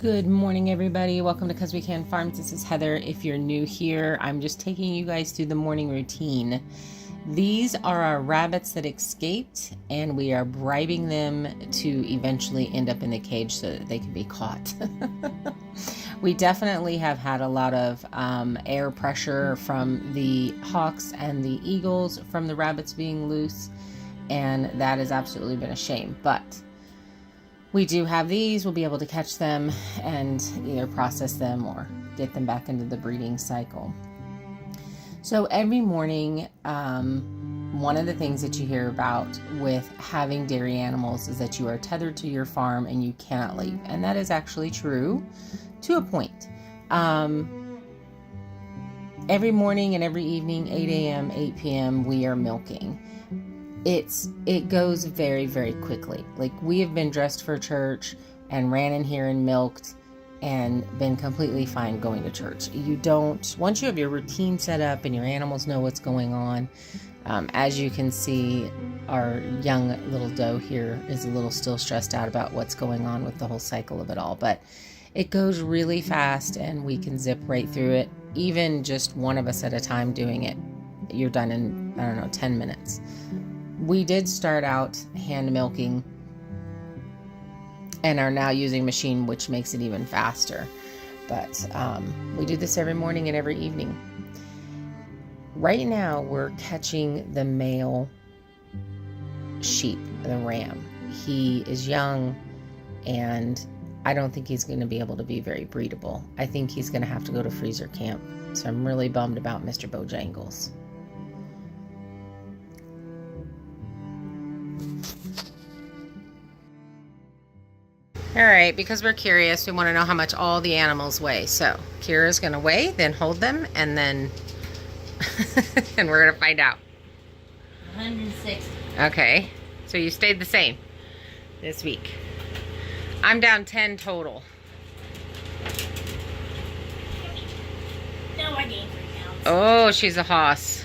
Good morning, everybody. Welcome to 'Cause We Can Farms. This is Heather. If you're new here, I'm just taking you guys through the morning routine. These are our rabbits that escaped, and we are bribing them to eventually end up in the cage so that they can be caught. We definitely have had a lot of air pressure from the hawks and the eagles from the rabbits being loose, and that has absolutely been a shame. But we do have these. We'll be able to catch them and either process them or get them back into the breeding cycle. So every morning, one of the things that you hear about with having dairy animals is that you are tethered to your farm and you cannot leave. And that is actually true to a point. Every morning and every evening, 8 a.m., 8 p.m., we are milking. It goes very, very quickly. Like, we have been dressed for church and ran in here and milked and been completely fine going to church. Once you have your routine set up and your animals know what's going on, as you can see, our young little doe here is a little still stressed out about what's going on with the whole cycle of it all. But it goes really fast and we can zip right through it. Even just one of us at a time doing it, you're done in, 10 minutes. We did start out hand milking and are now using machine, which makes it even faster. But we do this every morning and every evening. Right now, we're catching the male sheep, the ram. He is young, and I don't think he's going to be able to be very breedable. I think he's going to have to go to freezer camp. So I'm really bummed about Mr. Bojangles. All right, because we're curious, we want to know how much all the animals weigh. So Kira's going to weigh, then hold them, and then and we're going to find out. 160. Okay, so you stayed the same this week. I'm down 10 total. No, I gained 3 pounds. Oh, she's a hoss.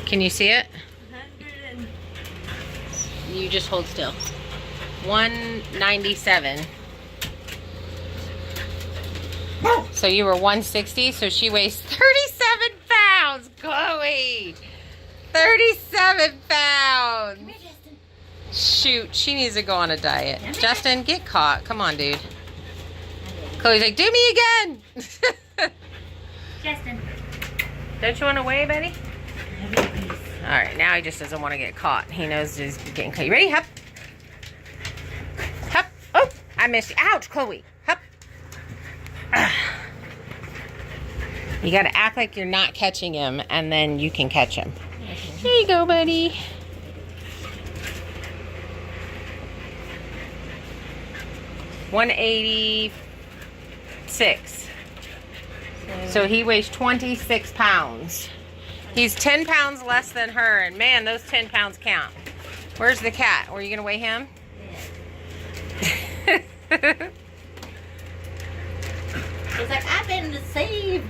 Can you see it? 100 and... You just hold still. 197. So you were 160, so she weighs 37 pounds, Chloe. 37 pounds. Come here, Justin. Shoot, she needs to go on a diet. Justin, get caught. Come on, dude. Chloe's like, do me again. Justin. Don't you want to weigh, Betty? All right, now he just doesn't want to get caught. He knows he's getting caught. You ready? Hup. Hup. Oh, I missed you. Ouch, Chloe. Hup. You got to act like you're not catching him, and then you can catch him. Here you go, buddy. $186. So he weighs 26 pounds. He's 10 pounds less than her, and man, those 10 pounds count. Where's the cat? Were you going to weigh him? Yeah. He's like, I've been deceived.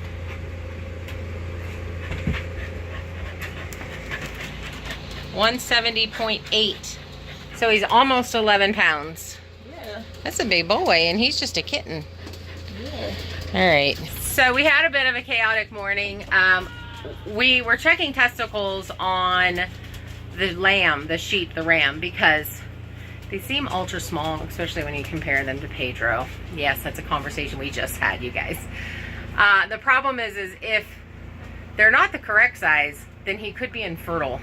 $170.8. So he's almost 11 pounds. Yeah. That's a big boy, and he's just a kitten. Yeah. All right. So we had a bit of a chaotic morning. We were checking testicles on the lamb, the sheep, the ram, because they seem ultra small, especially when you compare them to Pedro. Yes, that's a conversation we just had, you guys. The problem is if they're not the correct size, then he could be infertile.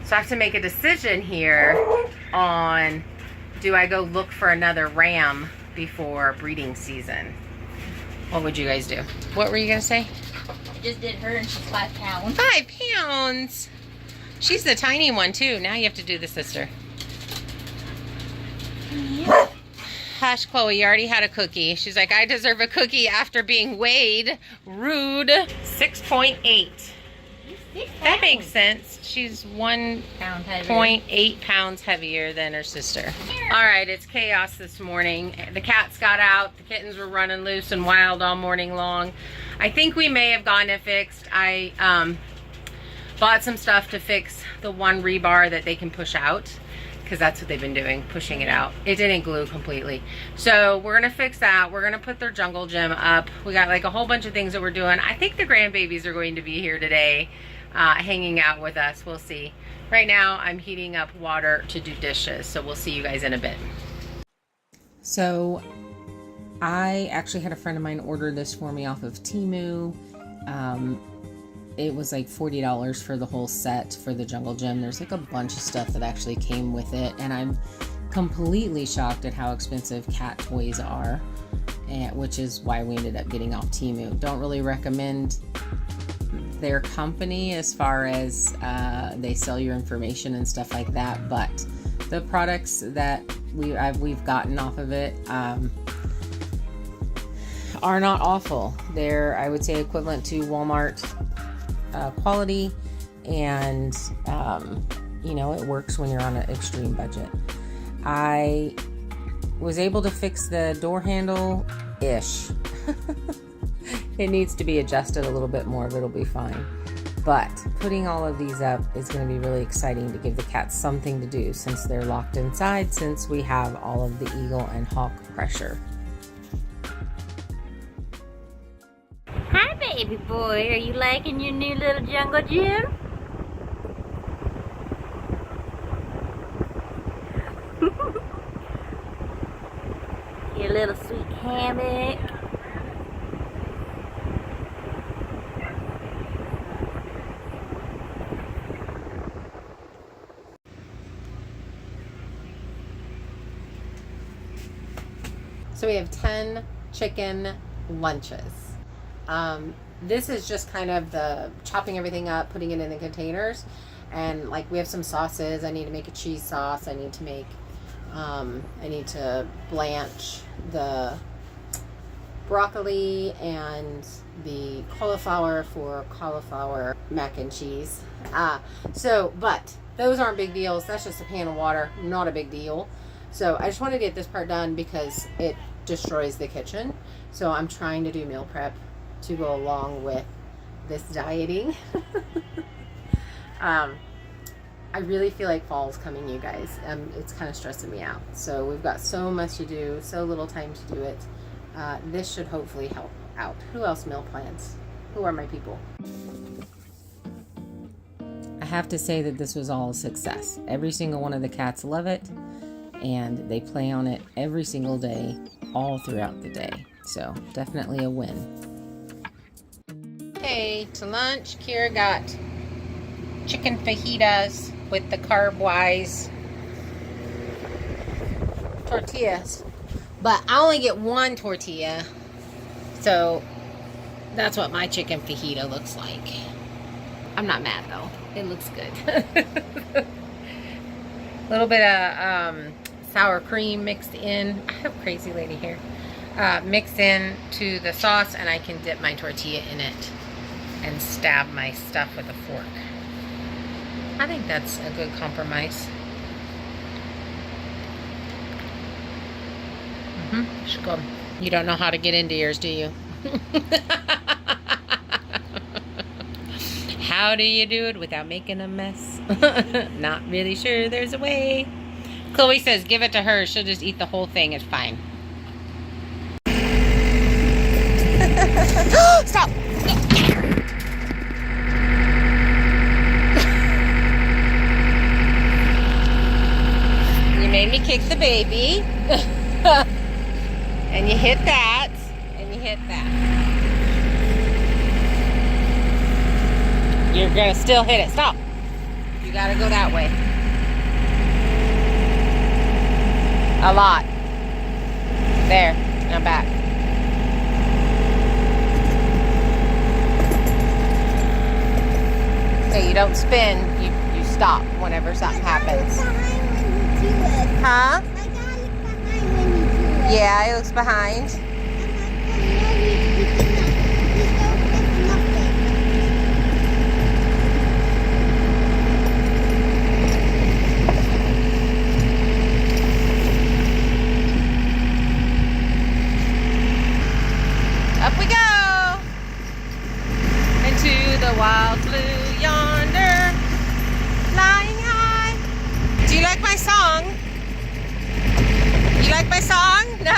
So I have to make a decision here on, do I go look for another ram before breeding season? What would you guys do? What were you going to say? I just did her and she's 5 pounds. 5 pounds? She's the tiny one too. Now you have to do the sister. Yeah. Hush, Chloe, you already had a cookie. She's like, I deserve a cookie after being weighed. Rude. 6.8. That makes sense. She's 1.8 pounds heavier than her sister. All right, it's chaos this morning. The cats got out. The kittens were running loose and wild all morning long. I think we may have gotten it fixed. Bought some stuff to fix the one rebar that they can push out, because that's what they've been doing, pushing it out. It didn't glue completely. So we're gonna fix that. We're gonna put their jungle gym up. We got like a whole bunch of things that we're doing. I think the grandbabies are going to be here today, hanging out with us. We'll see. Right now I'm heating up water to do dishes, so we'll see you guys in a bit. So I actually had a friend of mine order this for me off of Temu. It was like $40 for the whole set for the jungle gym. There's like a bunch of stuff that actually came with it, and I'm completely shocked at how expensive cat toys are, which is why we ended up getting off Temu. Don't really recommend their company as far as they sell your information and stuff like that, but the products that we've gotten off of it are not awful. They're, I would say, equivalent to Walmart quality, and you know, it works when you're on an extreme budget. I was able to fix the door handle ish. It needs to be adjusted a little bit more, but it'll be fine. But putting all of these up is going to be really exciting to give the cats something to do since they're locked inside, since we have all of the eagle and hawk pressure. Hi, baby boy. Are you liking your new little jungle gym? Your little sweet hammock. So we have 10 chicken lunches. This is just kind of the chopping everything up, putting it in the containers, and like we have some sauces. I need to make a cheese sauce. I need to make, I need to blanch the broccoli and the cauliflower for cauliflower mac and cheese. But those aren't big deals. That's just a pan of water, not a big deal. So I just want to get this part done because it destroys the kitchen. So I'm trying to do meal prep to go along with this dieting. I really feel like fall's coming, you guys. It's kind of stressing me out. So we've got so much to do, so little time to do it. This should hopefully help out. Who else meal plans? Who are my people? I have to say that this was all a success. Every single one of the cats love it, and they play on it every single day, all throughout the day. So definitely a win. Okay, to lunch, Kira got chicken fajitas with the carb-wise tortillas. But I only get one tortilla, so that's what my chicken fajita looks like. I'm not mad though. It looks good. A little bit of sour cream mixed in. I have crazy lady here. Mixed in to the sauce, and I can dip my tortilla in it and stab my stuff with a fork. I think that's a good compromise. Should go. You don't know how to get into yours, do you? How do you do it without making a mess? Not really sure there's a way. Chloe says give it to her. She'll just eat the whole thing. It's fine. Stop! You made me kick the baby. And you hit that. And you hit that. You're gonna still hit it. Stop. You gotta go that way. A lot. There. Now back. Okay, you don't spin. You stop whenever something happens. Huh? Yeah, it looks behind. Up we go into the wild blue yonder. like my song? No?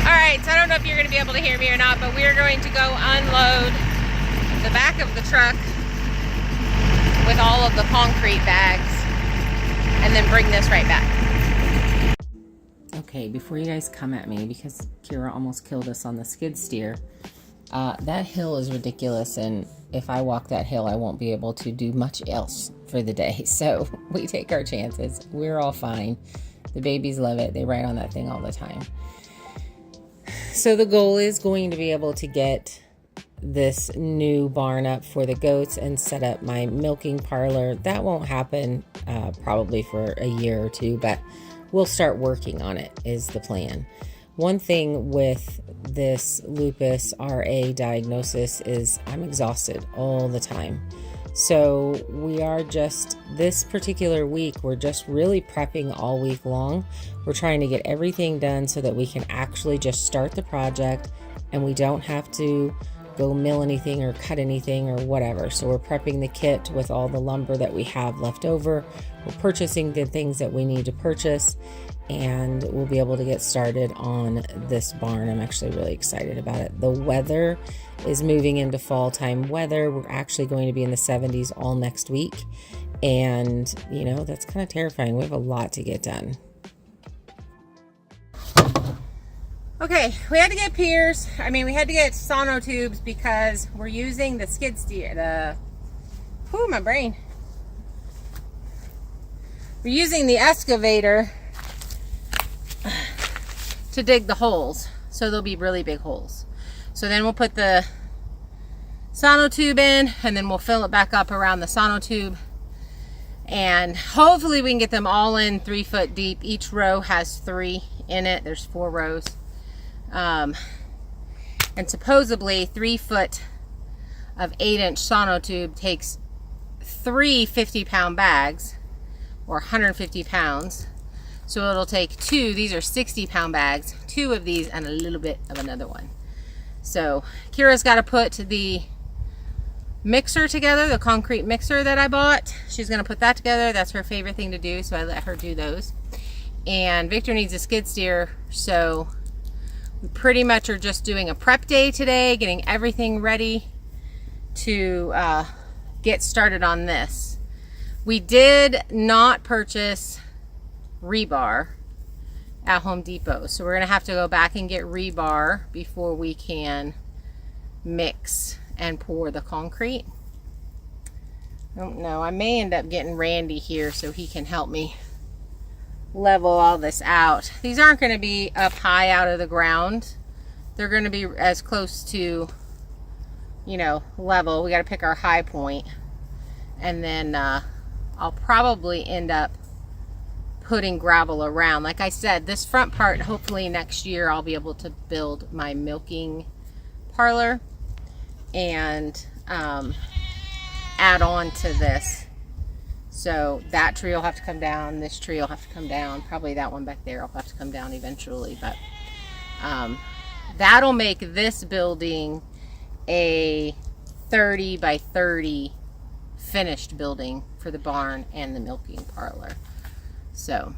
Alright, so I don't know if you're going to be able to hear me or not, but we are going to go unload the back of the truck with all of the concrete bags and then bring this right back. Okay, before you guys come at me, because Kira almost killed us on the skid steer, that hill is ridiculous, and if I walk that hill, I won't be able to do much else for the day. So we take our chances. We're all fine. The babies love it. They ride on that thing all the time. So the goal is going to be able to get this new barn up for the goats and set up my milking parlor. That won't happen probably for a year or two, but we'll start working on it is the plan. One thing with this lupus RA diagnosis is I'm exhausted all the time. So we are just, this particular week, we're just really prepping all week long. We're trying to get everything done so that we can actually just start the project and we don't have to go mill anything or cut anything or whatever. So we're prepping the kit with all the lumber that we have left over. We're purchasing the things that we need to purchase, and we'll be able to get started on this barn. I'm actually really excited about it. The weather is moving into fall time weather. We're actually going to be in the 70s all next week. And, you know, that's kind of terrifying. We have a lot to get done. Okay, we had to get piers. We had to get sonotubes because we're using the skid steer, my brain. We're using the excavator to dig the holes. So they'll be really big holes. So then we'll put the sonotube in and then we'll fill it back up around the sonotube. And hopefully we can get them all in 3 foot deep. Each row has 3 in it. There's 4 rows. And supposedly 3 foot of 8-inch sonotube takes 3 50-pound bags or 150 pounds. So it'll take 2, these are 60-pound bags, 2 of these and a little bit of another one. So Kira's got to put the mixer together, the concrete mixer that I bought. She's going to put that together. That's her favorite thing to do, so I let her do those. And Victor needs a skid steer, so we pretty much are just doing a prep day today, getting everything ready to get started on this. We did not purchase rebar at Home Depot, so we're gonna have to go back and get rebar before we can mix and pour the concrete. I don't know, I may end up getting Randy here so he can help me level all this out. These aren't going to be up high out of the ground. They're going to be as close to, you know, level. We got to pick our high point, and then I'll probably end up putting gravel around. Like I said, this front part, hopefully next year I'll be able to build my milking parlor and add on to this. So that tree will have to come down, this tree will have to come down, probably that one back there will have to come down eventually, but that'll make this building a 30 by 30 finished building for the barn and the milking parlor. So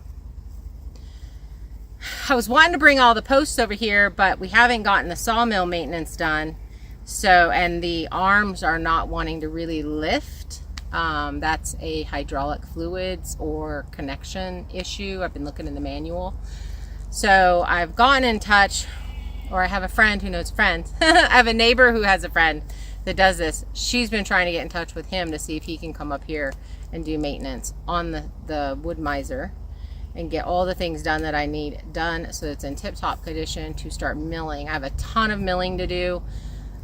I was wanting to bring all the posts over here, but we haven't gotten the sawmill maintenance done. So, and the arms are not wanting to really lift. That's a hydraulic fluids or connection issue. I've been looking in the manual. So I've gotten in touch, or I have a friend who knows friends. I have a neighbor who has a friend that does this. She's been trying to get in touch with him to see if he can come up here and do maintenance on the wood miser and get all the things done that I need done so it's in tip-top condition to start milling. I have a ton of milling to do.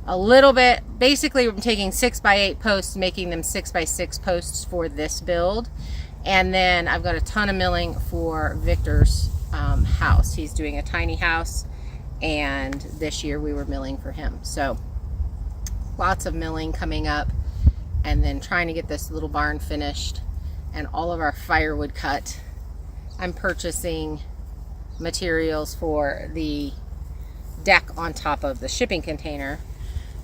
A little bit, basically I'm taking 6x8 posts, making them 6x6 posts for this build. And then I've got a ton of milling for Victor's house. He's doing a tiny house, and this year we were milling for him. So lots of milling coming up, and then trying to get this little barn finished and all of our firewood cut. I'm purchasing materials for the deck on top of the shipping container.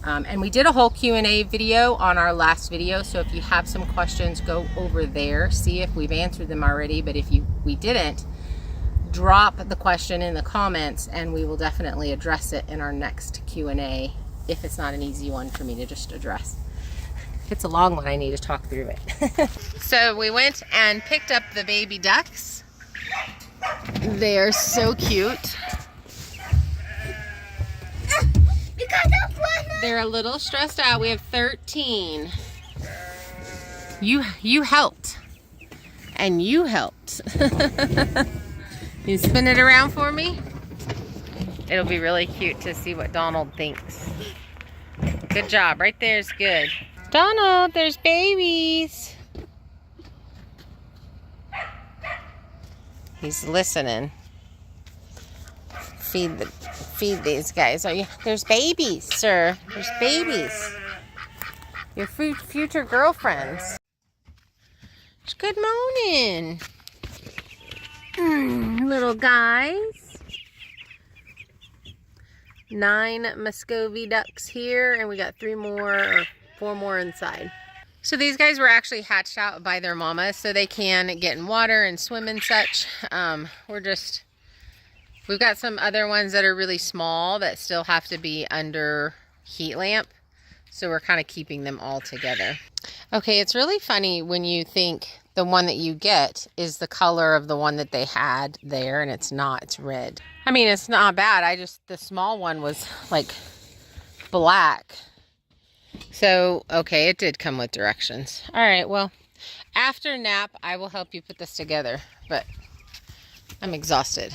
And we did a whole Q&A video on our last video, so if you have some questions, go over there, see if we've answered them already. But if we didn't, drop the question in the comments and we will definitely address it in our next Q&A if it's not an easy one for me to just address. If it's a long one, I need to talk through it. So we went and picked up the baby ducks. They're so cute. They're a little stressed out. We have 13. You helped. And you helped. You spin it around for me? It'll be really cute to see what Donald thinks. Good job. Right there is good. Donald, there's babies. He's listening. Feed these guys. There's babies, sir. There's babies. Your future girlfriends. Good morning. Little guys. 9 Muscovy ducks here, and we got 3 more or 4 more inside. So these guys were actually hatched out by their mamas so they can get in water and swim and such. We've got some other ones that are really small that still have to be under heat lamp. So we're kind of keeping them all together. Okay, it's really funny when you think the one that you get is the color of the one that they had there, and it's not, it's red. I mean, it's not bad. The small one was like black. So, okay, it did come with directions. All right, well, after nap, I will help you put this together, but I'm exhausted.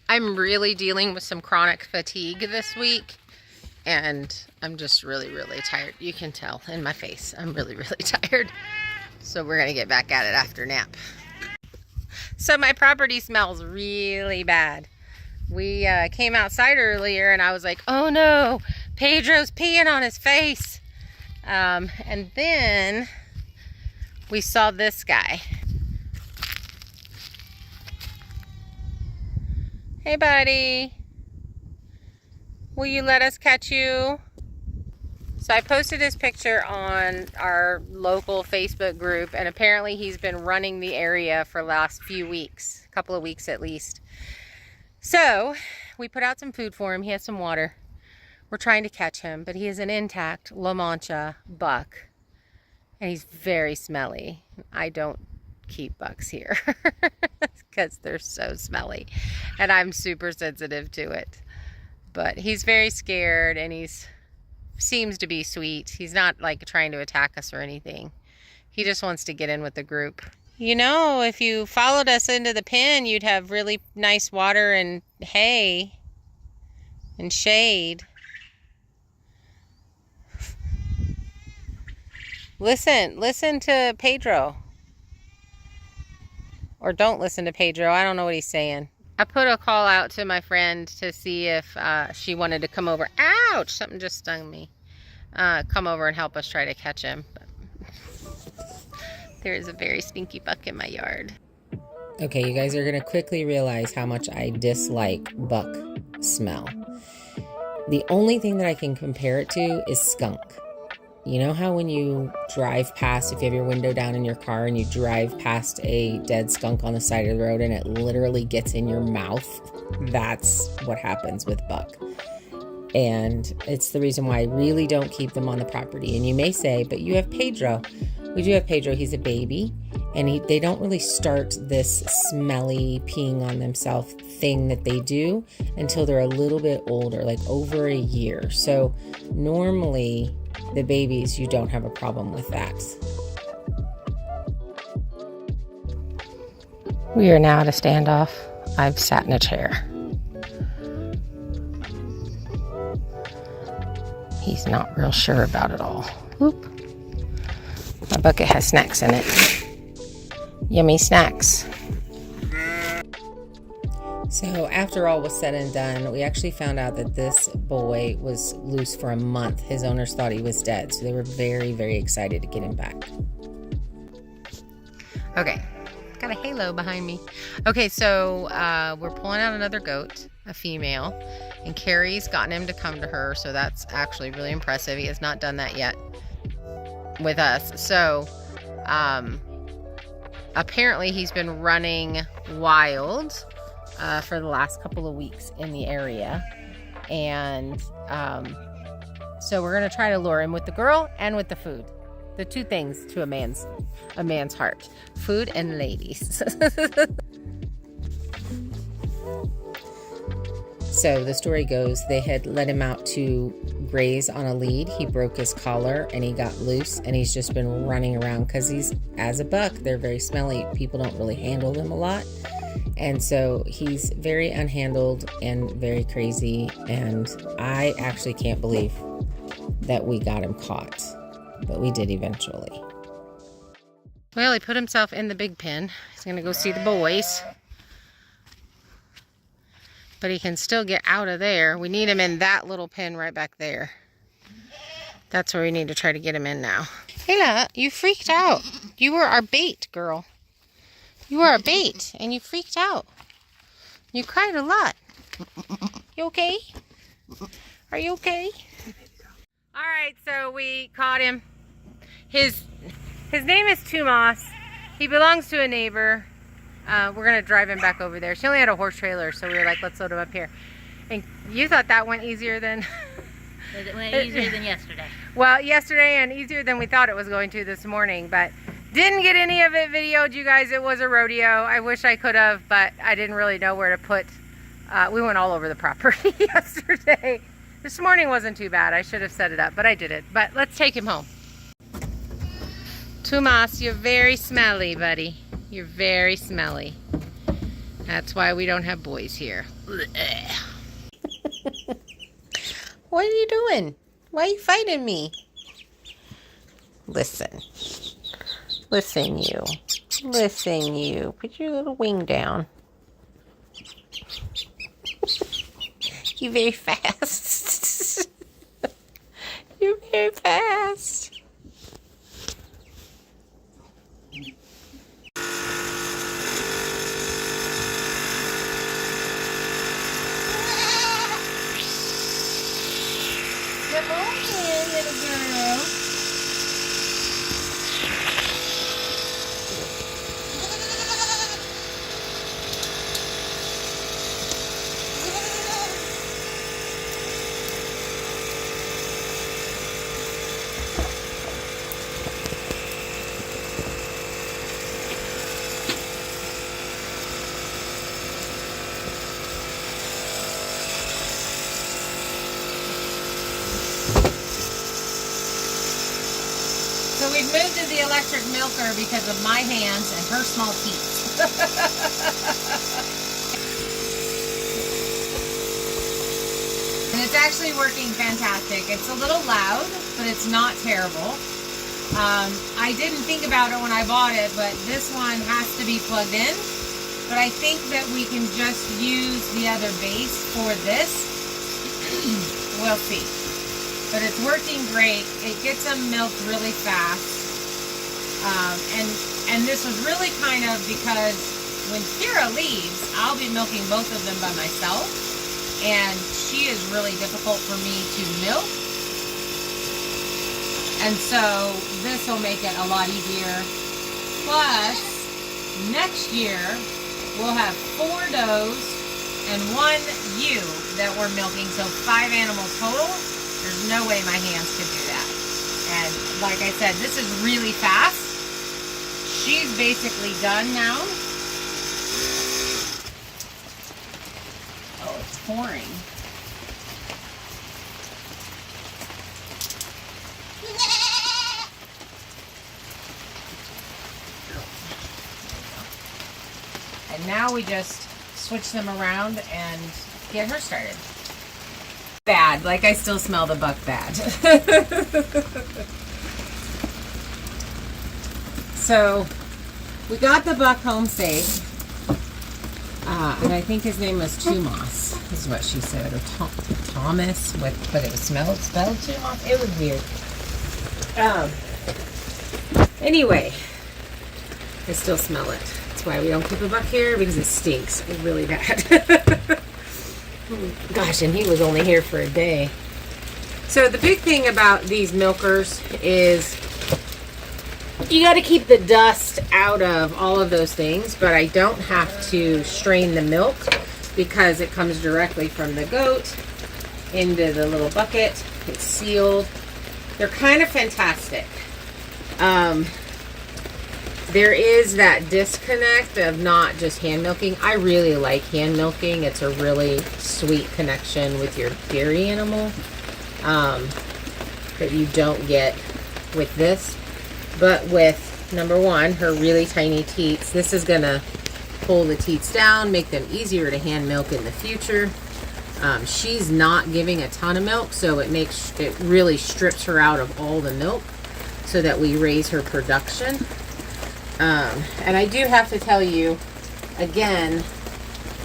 I'm really dealing with some chronic fatigue this week, and I'm just really, really tired. You can tell in my face, I'm really, really tired. So we're gonna get back at it after nap. So my property smells really bad. We came outside earlier and I was like, oh no, Pedro's peeing on his face. And then we saw this guy. Hey buddy, will you let us catch you? So I posted this picture on our local Facebook group, and apparently he's been running the area for the last few weeks, a couple of weeks at least. So we put out some food for him. He has some water. We're trying to catch him, but he is an intact La Mancha buck, and he's very smelly. I don't keep bucks here because they're so smelly, and I'm super sensitive to it. But he's very scared, and seems to be sweet. He's not like trying to attack us or anything. He just wants to get in with the group. You know, if you followed us into the pen, you'd have really nice water and hay and shade. Listen to Pedro. Or don't listen to Pedro. I don't know what he's saying. I put a call out to my friend to see if she wanted to come over. Ouch! Something just stung me. Come over and help us try to catch him. But there is a very stinky buck in my yard. Okay, you guys are going to quickly realize how much I dislike buck smell. The only thing that I can compare it to is skunk. You know how when you drive past, if you have your window down in your car and you drive past a dead skunk on the side of the road and it literally gets in your mouth? That's what happens with buck. And it's the reason why I really don't keep them on the property. And you may say, but you have Pedro. We do have Pedro. He's a baby. And they don't really start this smelly peeing on themselves thing that they do until they're a little bit older, like over a year. So normally the babies, you don't have a problem with that. We are now at a standoff. I've sat in a chair. He's not real sure about it all. Whoop. My bucket has snacks in it. Yummy snacks. So after all was said and done, we actually found out that this boy was loose for a month. His owners thought he was dead, so they were very, very excited to get him back. Okay, got a halo behind me. Okay, so we're pulling out another goat. a female, and Carrie's gotten him to come to her, so that's actually really impressive. He has not done that yet with us. So apparently he's been running wild for the last couple of weeks in the area, and so we're gonna try to lure him with the girl and with the food. The two things to a man's heart: food and ladies. So the story goes, they had let him out to graze on a lead. He broke his collar and he got loose, and he's just been running around because he's, as a buck, they're very smelly. People don't really handle them a lot. And so he's very unhandled and very crazy. And I actually can't believe that we got him caught, but we did eventually. Well, he put himself in the big pen. He's going to go see the boys. But he can still get out of there. We need him in that little pen right back there. That's where we need to try to get him in now. Kayla, you freaked out. You were our bait, girl. You were our bait, and you freaked out. You cried a lot. You okay? Are you okay? All right, so we caught him. His name is Tomas. He belongs to a neighbor. We're going to drive him back over there. She only had a horse trailer, so we were like, let's load him up here. And you thought that went easier than... It went easier than yesterday. Well, yesterday, and easier than we thought it was going to this morning, but didn't get any of it videoed, you guys. It was a rodeo. I wish I could have, but I didn't really know where to put... we went all over the property yesterday. This morning wasn't too bad. I should have set it up, but I didn't. But let's take him home. Tomas, you're very smelly, buddy. You're very smelly. That's why we don't have boys here. What are you doing? Why are you fighting me? Listen. Listen, you. Listen, you. Put your little wing down. You're very fast. You're very fast. Come on in, little girl. So we've moved to the electric milker because of my hands and her small teeth. And it's actually working fantastic. It's a little loud, but it's not terrible. I didn't think about it when I bought it, but this one has to be plugged in. But I think that we can just use the other base for this. We'll see. But it's working great. It gets them milked really fast. And this was really kind of because when Kira leaves, I'll be milking both of them by myself. And she is really difficult for me to milk. And so this will make it a lot easier. Plus, next year, we'll have 4 does and 1 ewe that we're milking. So 5 animals total. There's no way my hands could do that. And like I said, this is really fast. She's basically done now. Oh, it's pouring. And now we just switch them around and get her started. Bad, like I still smell the buck bad. So we got the buck home safe, and I think his name was Tomas, is what she said, or Thomas, but it was spelled Tomas. It was weird. Anyway, I still smell it. That's why we don't keep a buck here, because it stinks really bad. Gosh, and he was only here for a day. So the big thing about these milkers is you got to keep the dust out of all of those things, but I don't have to strain the milk because it comes directly from the goat into the little bucket. It's sealed. They're kind of fantastic. There is that disconnect of not just hand milking. I really like hand milking. It's a really sweet connection with your dairy animal that you don't get with this. But with, number one, her really tiny teats, this is going to pull the teats down, make them easier to hand milk in the future. She's not giving a ton of milk, so it really strips her out of all the milk so that we raise her production. And I do have to tell you, again,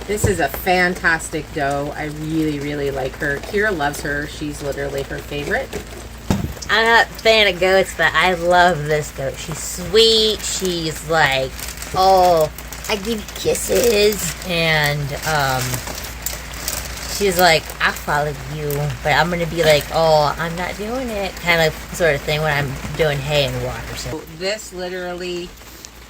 this is a fantastic doe. I really, really like her. Kira loves her. She's literally her favorite. I'm not a fan of goats, but I love this goat. She's sweet. She's like, oh, I give you kisses. And she's like, I'll follow you, but I'm going to be like, oh, I'm not doing it. Kind of sort of thing when I'm doing hay and water. So this literally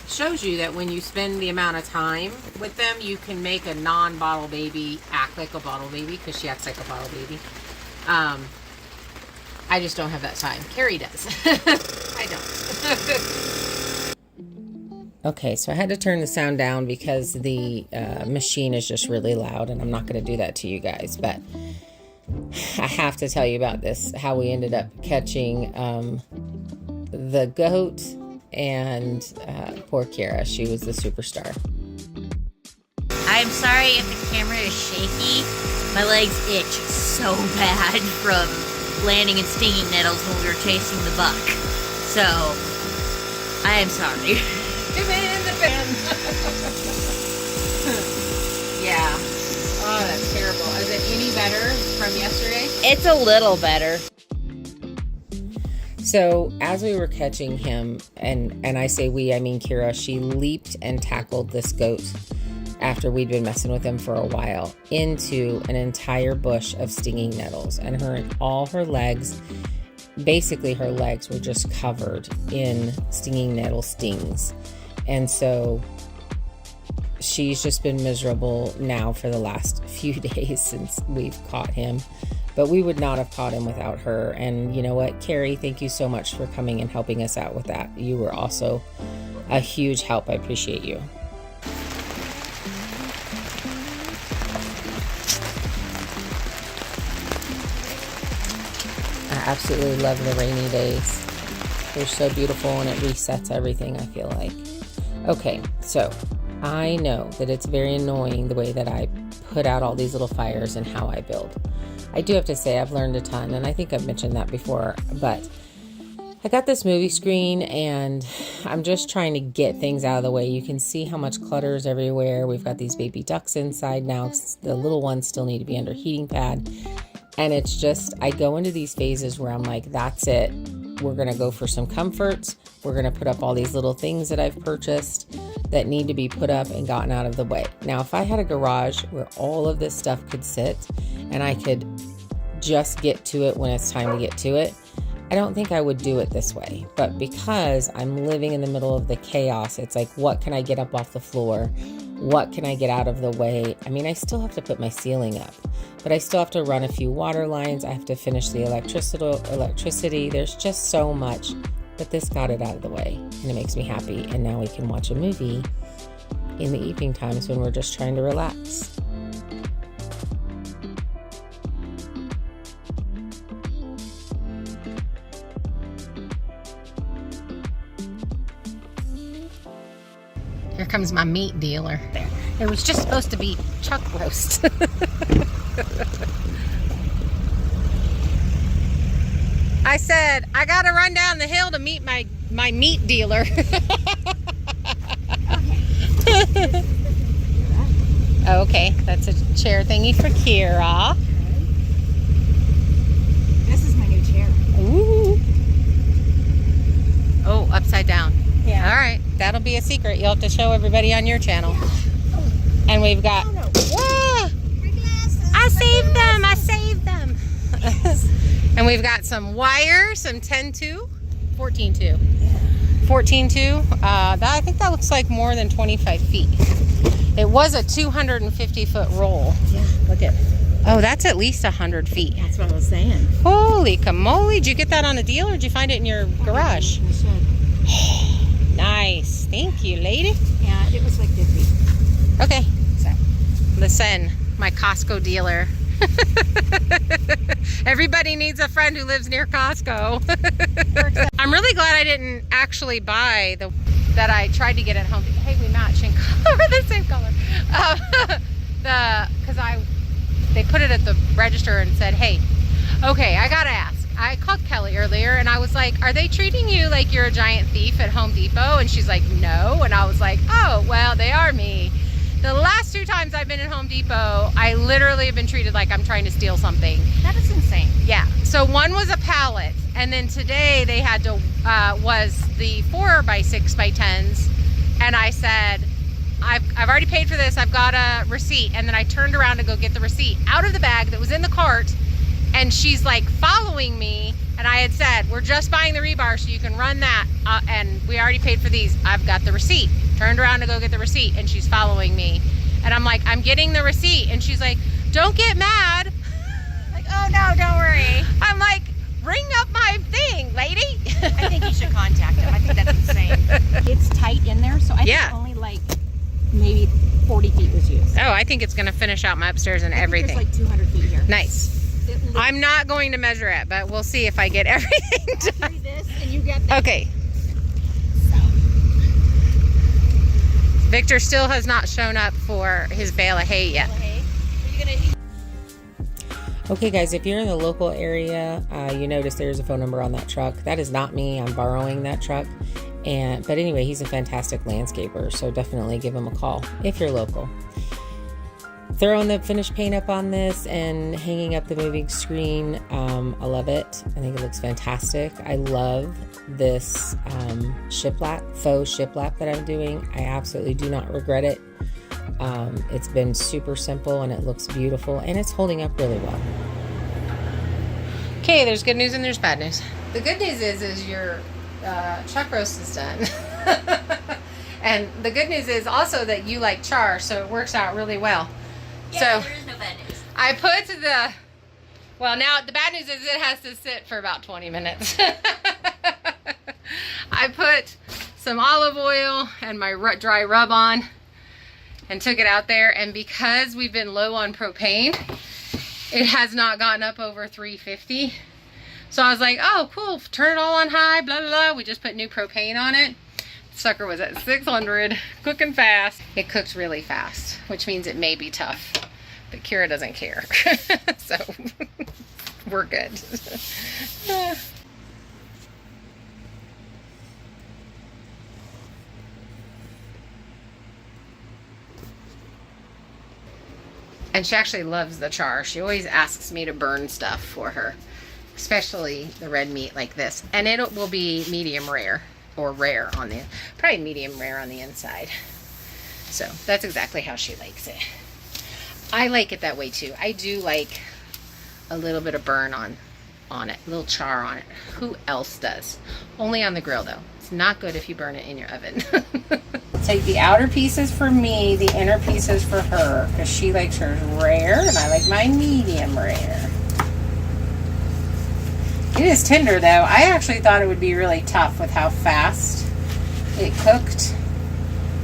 shows you that when you spend the amount of time with them, you can make a non-bottle baby act like a bottle baby, because she acts like a bottle baby. I just don't have that time. Carrie does. I don't. Okay, so I had to turn the sound down because the machine is just really loud, and I'm not going to do that to you guys, but I have to tell you about this, how we ended up catching the goat and poor Kira. She was the superstar. I'm sorry if the camera is shaky. My legs itch so bad from landing in stinging nettles when we were chasing the buck. So, I am sorry. Give in the band. Yeah. Oh, that's terrible. Is it any better from yesterday? It's a little better. So as we were catching him, and I say we, I mean Kira, she leaped and tackled this goat after we'd been messing with him for a while into an entire bush of stinging nettles, and all her legs, basically her legs were just covered in stinging nettle stings. And so she's just been miserable now for the last few days since we've caught him. But we would not have caught him without her. And you know what, Carrie, thank you so much for coming and helping us out with that. You were also a huge help. I appreciate you. I absolutely love the rainy days. They're so beautiful, and it resets everything, I feel like. Okay, so I know that it's very annoying the way that I put out all these little fires and how I build. I do have to say I've learned a ton, and I think I've mentioned that before, but I got this movie screen and I'm just trying to get things out of the way. You can see how much clutter is everywhere. We've got these baby ducks inside now. The little ones still need to be under heating pad. And it's just, I go into these phases where I'm like, that's it. We're going to go for some comforts. We're going to put up all these little things that I've purchased that need to be put up and gotten out of the way. Now, if I had a garage where all of this stuff could sit and I could just get to it when it's time to get to it, I don't think I would do it this way. But because I'm living in the middle of the chaos, it's like, what can I get up off the floor? What can I get out of the way? I mean, I still have to put my ceiling up, but I still have to run a few water lines. I have to finish the electricity. There's just so much, but this got it out of the way, and it makes me happy. And now we can watch a movie in the evening times when we're just trying to relax. Here comes my meat dealer. It was just supposed to be chuck roast. I said, I gotta run down the hill to meet my meat dealer. Okay, that's a chair thingy for Kira. This is my new chair. Ooh. Oh, upside down. Yeah. All right, that'll be a secret. You'll have to show everybody on your channel. And we've got, whoa, My glasses. I saved them. I saved them. And we've got some wire, some 10-2. 14-2. 14-2. I think that looks like more than 25 feet. It was a 250-foot roll. Yeah, look at. Oh, that's at least 100 feet. That's what I was saying. Holy camoly. Did you get that on a deal or did you find it in your garage? I should. Nice. Thank you, lady. Yeah, it was like 50. Okay. So. Listen, my Costco dealer. Everybody needs a friend who lives near Costco. I'm really glad I didn't actually buy that I tried to get at home. Hey, we match in color. We're the same color. Because they put it at the register and said, hey, okay, I gotta ask. I called Kelly earlier and I was like, are they treating you like you're a giant thief at Home Depot? And she's like, no. And I was like, oh, well, they are me. The last 2 times I've been at Home Depot, I literally have been treated like I'm trying to steal something. That is insane. Yeah. So one was a pallet, and then today they had to was the 4x6x10s, and I said, I've already paid for this. I've got a receipt, and then I turned around to go get the receipt out of the bag that was in the cart, and she's like following me, and I had said, we're just buying the rebar, so you can run that, and we already paid for these. I've got the receipt. Turned around to go get the receipt and she's following me. And I'm like, I'm getting the receipt. And she's like, don't get mad. Like, oh no, don't worry. I'm like, ring up my thing, lady. I think you should contact them. I think that's insane. It's tight in there, so I think only like maybe 40 feet was used. Oh, I think it's going to finish out my upstairs and everything. There's like 200 feet here. Nice. I'm not going to measure it, but we'll see if I get everything done. I'll do this and you get that. Okay. Victor still has not shown up for his bale of hay yet. Okay guys, if you're in the local area, you notice there's a phone number on that truck. That is not me, I'm borrowing that truck. But anyway, he's a fantastic landscaper, so definitely give him a call if you're local. Throwing the finished paint up on this and hanging up the moving screen, I love it. I think it looks fantastic. I love this shiplap, faux shiplap that I'm doing. I absolutely do not regret it. It's been super simple and it looks beautiful and it's holding up really well. Okay, there's good news and there's bad news. The good news is your chuck roast is done. And the good news is also that you like char, so it works out really well. Yeah, So there is no bad news. I put well, now the bad news is it has to sit for about 20 minutes. I put some olive oil and my dry rub on and took it out there, and because we've been low on propane, it has not gotten up over 350. So I was like, oh cool, turn it all on high, blah blah blah. We just put new propane on it. Sucker was at 600, cooking fast. It cooks really fast, which means it may be tough, but Kira doesn't care. So we're good. And she actually loves the char. She always asks me to burn stuff for her, especially the red meat like this. And it will be medium rare. Or rare on the, probably medium rare on the inside. So that's exactly how she likes it. I like it that way too. I do like a little bit of burn on it, a little char on it. Who else does? Only on the grill though. It's not good if you burn it in your oven. Take the outer pieces for me, the inner pieces for her, because she likes hers rare and I like mine medium rare. It is tender though. I actually thought it would be really tough with how fast it cooked,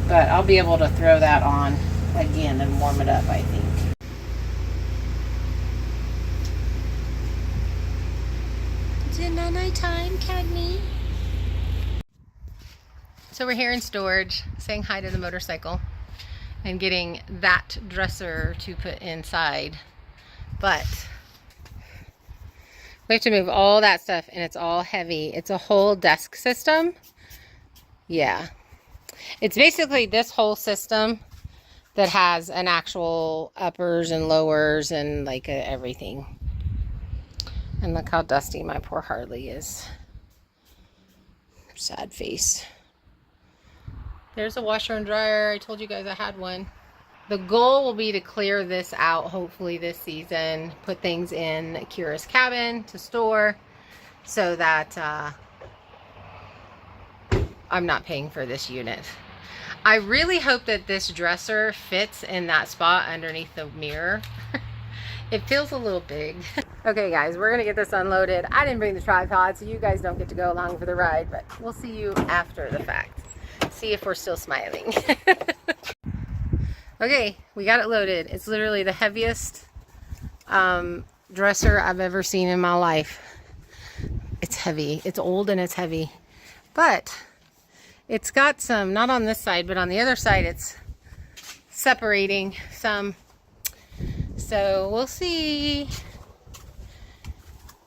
but I'll be able to throw that on again and warm it up, I think. Is it night time, Cagney? So we're here in storage, saying hi to the motorcycle and getting that dresser to put inside, but we have to move all that stuff and it's all heavy. It's a whole desk system. Yeah. It's basically this whole system that has an actual uppers and lowers and like everything. And look how dusty my poor Harley is. Sad face. There's a washer and dryer. I told you guys I had one. The goal will be to clear this out hopefully this season, put things in Kira's cabin to store so that I'm not paying for this unit. I really hope that this dresser fits in that spot underneath the mirror. It feels a little big. Okay guys, we're gonna get this unloaded. I didn't bring the tripod, so you guys don't get to go along for the ride, but we'll see you after the fact. See if we're still smiling. Okay, we got it loaded. It's literally the heaviest dresser I've ever seen in my life. It's heavy. It's old and it's heavy. But it's got some, not on this side, but on the other side it's separating some. So we'll see.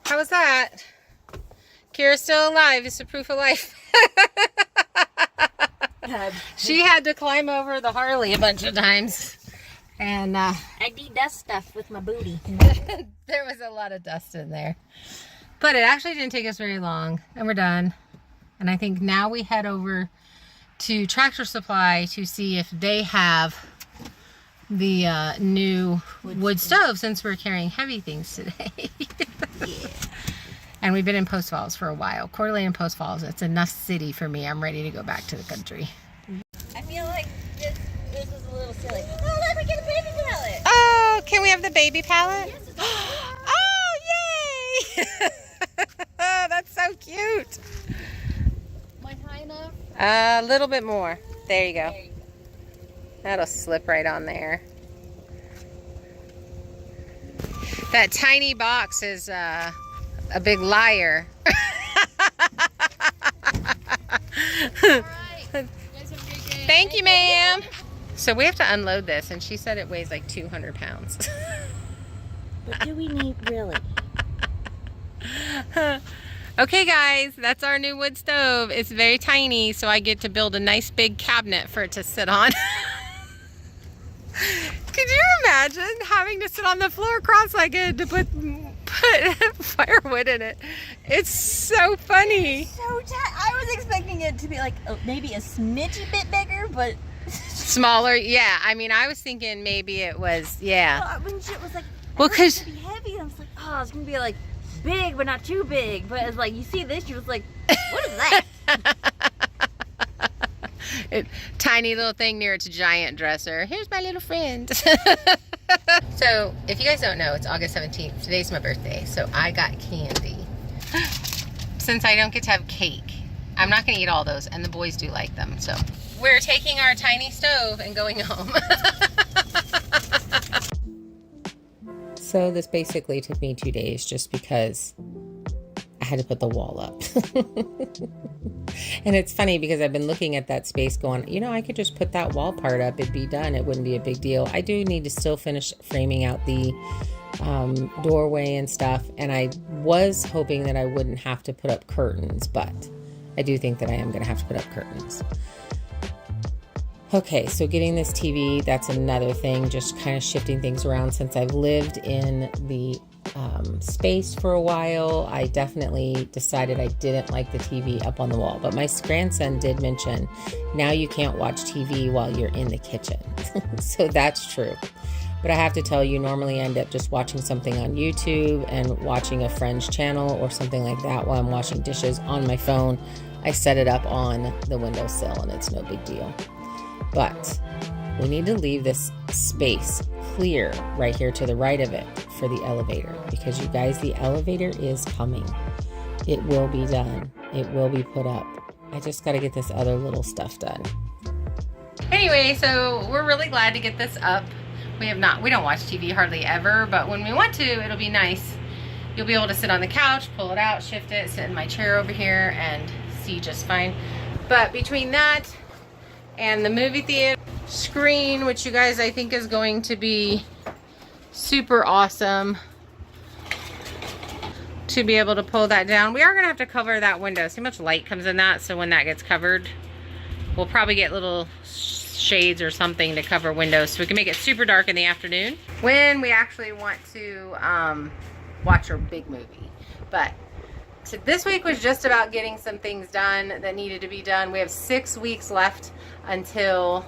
How was that? Kira's still alive. It's a proof of life. She had to climb over the Harley a bunch of times. And I de-dust stuff with my booty. there was a lot of dust in there. But it actually didn't take us very long. And we're done. And I think now we head over to Tractor Supply to see if they have the new wood stove, since we're carrying heavy things today. Yeah. And we've been in Post Falls for a while. Coeur d'Alene and Post Falls. It's enough city for me. I'm ready to go back to the country. I feel like this is a little silly. Oh, look, we get a baby pallet. Oh, can we have the baby pallet? Yes, it's Oh, yay! Oh, that's so cute. Am I high enough? A little bit more. There you go. There you go. That'll slip right on there. That tiny box is a big liar. All right. You guys have a great day. Thank you, ma'am. So we have to unload this, and she said it weighs like 200 pounds. What do we need, really? Okay, guys, that's our new wood stove. It's very tiny, so I get to build a nice big cabinet for it to sit on. Could you imagine having to sit on the floor cross-legged to put firewood in it? It's so funny. So I was expecting it to be like maybe a smidgy bit bigger, but Smaller, yeah. I mean, I was thinking maybe it was, yeah. well, when shit was like, Well, because it's gonna be heavy, I was like, oh, it's gonna be like big, but not too big. But it's like you see this, you're just like, what is that? Tiny little thing near its giant dresser. Here's my little friend. So, if you guys don't know, it's August 17th. Today's my birthday, so I got candy. Since I don't get to have cake, I'm not gonna eat all those, and the boys do like them, so. We're taking our tiny stove and going home. So this basically took me 2 days just because I had to put the wall up. And it's funny because I've been looking at that space going, you know, I could just put that wall part up. It'd be done. It wouldn't be a big deal. I do need to still finish framing out the doorway and stuff. And I was hoping that I wouldn't have to put up curtains, but I do think that I am going to have to put up curtains. Okay, so getting this TV, that's another thing, just kind of shifting things around. Since I've lived in the space for a while, I definitely decided I didn't like the TV up on the wall. But my grandson did mention, now you can't watch TV while you're in the kitchen. So that's true. But I have to tell you, normally I end up just watching something on YouTube and watching a friend's channel or something like that while I'm washing dishes on my phone. I set it up on the windowsill and it's no big deal. But we need to leave this space clear right here to the right of it for the elevator, because you guys, the elevator is coming. It will be done. It will be put up. I just got to get this other little stuff done. Anyway, so we're really glad to get this up. We don't watch TV hardly ever, but when we want to, it'll be nice. You'll be able to sit on the couch, pull it out, shift it, sit in my chair over here and see just fine. But between that and the movie theater screen, which you guys, I think is going to be super awesome to be able to pull that down. We are going to have to cover that window. See how much light comes in that, so when that gets covered, we'll probably get little shades or something to cover windows so we can make it super dark in the afternoon when we actually want to watch our big movie. But so this week was just about getting some things done that needed to be done. We have 6 weeks left until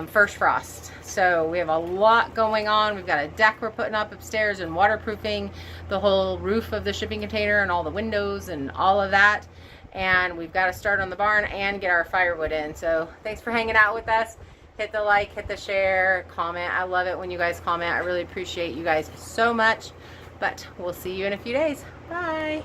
first frost. So we have a lot going on. We've got a deck we're putting up upstairs and waterproofing the whole roof of the shipping container and all the windows and all of that. And we've got to start on the barn and get our firewood in. So thanks for hanging out with us. Hit the like, hit the share, comment. I love it when you guys comment. I really appreciate you guys so much. But we'll see you in a few days. Bye.